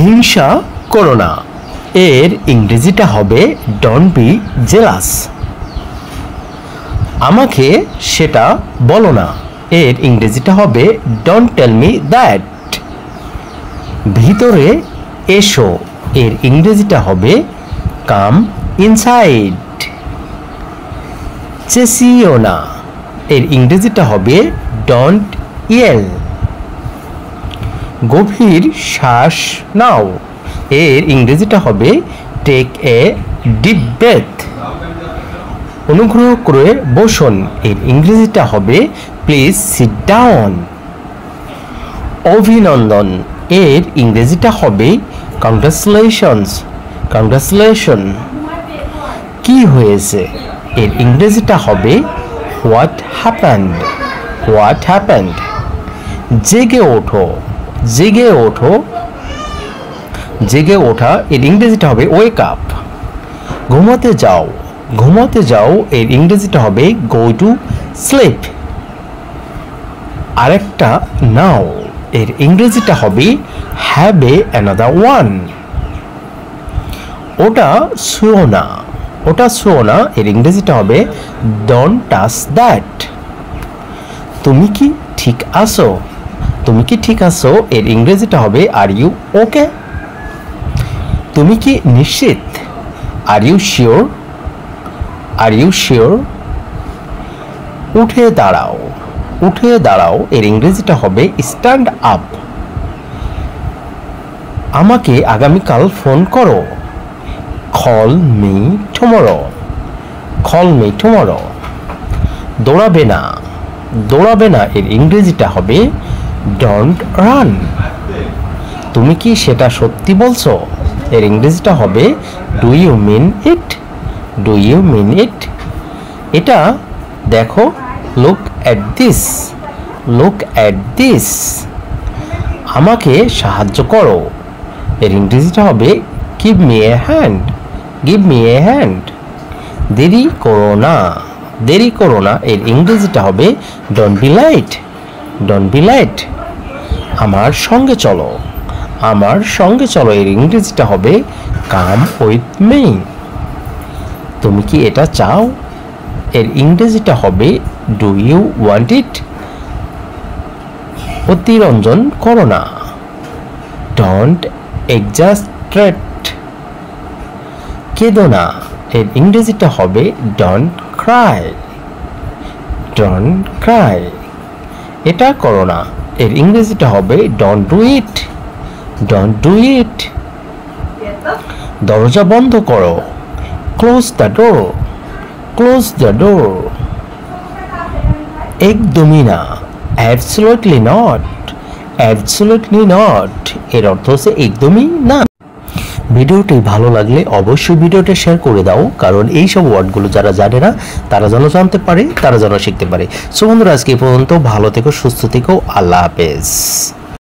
হিংসা করো না, এর ইংরেজিটা হবে ডোন্ট বি জেলাস। আমাকে সেটা বলো না, এর ইংরেজিটা হবে ডোন্ট টেল মি দ্যাট। ভিতরে এসো, এর ইংরেজিটা হবে কাম ইনসাইড। চেঁচিও না, এর ইংরেজিটা হবে ডোন্ট ইয়েল। গভীর শ্বাস নাও, এর ইংরেজিটা হবে টেক এ ডিপ ব্রেথ। অনুগ্রহ করে বসুন, এর ইংরেজিটা হবে প্লিজ সিট ডাউন। অভিনন্দন, এর ইংরেজিটা হবে কংগ্রাচুলেশনস, কংগ্রাচুলেশন। কি হয়েছে, এর ইংরেজিটা হবে হোয়াট হ্যাপেন্ড, হোয়াট হ্যাপেন্ড। জেগে ওঠো, জেগে ওঠো, জেগে ওঠা, এর ইংরেজিটা হবে ওয়েক আপ। ঘুমাতে যাও, ঘুমাতে যাও, এর ইংরেজিটা হবে গো টু স্লিপ। আরেকটা নাও, এর ইংরেজিটা হবে হ্যাভ এ অ্যানাদার ওয়ান। ওটা ছুঁয়ো না, ওটা ছুঁয়ো না, এর ইংরেজিটা হবে ডোন্ট টাচ দ্যাট। তুমি কি ঠিক আছো, তুমি কি ঠিক আছো, এর ইংরেজিটা হবে আর ইউ ওকে। তুমি কি নিশ্চিত, are you sure, are you sure. উঠে দাঁড়াও, উঠে দাঁড়াও, এর ইংরেজিটা হবে স্ট্যান্ড আপ। আমাকে আগামীকাল ফোন করো, call me tomorrow, call me tomorrow. দৌড়াবে না, দৌড়াবে না, এর ইংরেজিটা হবে ডোন্ট রান। তুমি কি সেটা সত্যি বলছো, এর ইংরেজিটা হবে do you mean it, do you mean it. এটা দেখো, look at this, look at this. আমাকে সাহায্য করো, এর ইংরেজিটা হবে give me a hand, give me a hand. দেরি করো না, দেরি করো না, এর ইংরেজিটা হবে don't be late, don't be late. আমার সঙ্গে চলো, আমার সঙ্গে চলো, এর ইংরেজিটা হবে কাম উইথ মি। তুমি কি এটা চাও, এর ইংরেজিটা হবে ডু ইউ ওয়ান্ট ইট। অতিরঞ্জন করো না, ডোন্ট এক্সাজারেট। কেঁদো না, এর ইংরেজিটা হবে ডোন্ট ক্রাই, ডোন্ট ক্রাই। এটা করো না, এর ইংরেজিটা হবে don't do it, don't do it. দরজা বন্ধ করো, close the door, close the door. একদমই না, অ্যাবসলিউটলি নট, অ্যাবসলিউটলি নট, এর অর্থ হচ্ছে একদমই না। ভিডিওটি ভালো লাগলে অবশ্যই ভিডিওটা শেয়ার করে দাও, কারণ এই সব ওয়ার্ডগুলো যারা জানে না তারা যেন জানতে পারে, তারা যেন শিখতে পারে। সো বন্ধুরা, আজকে এই পর্যন্ত, ভালো থেকো, সুস্থ থেকো, আল্লাহ হাফেজ।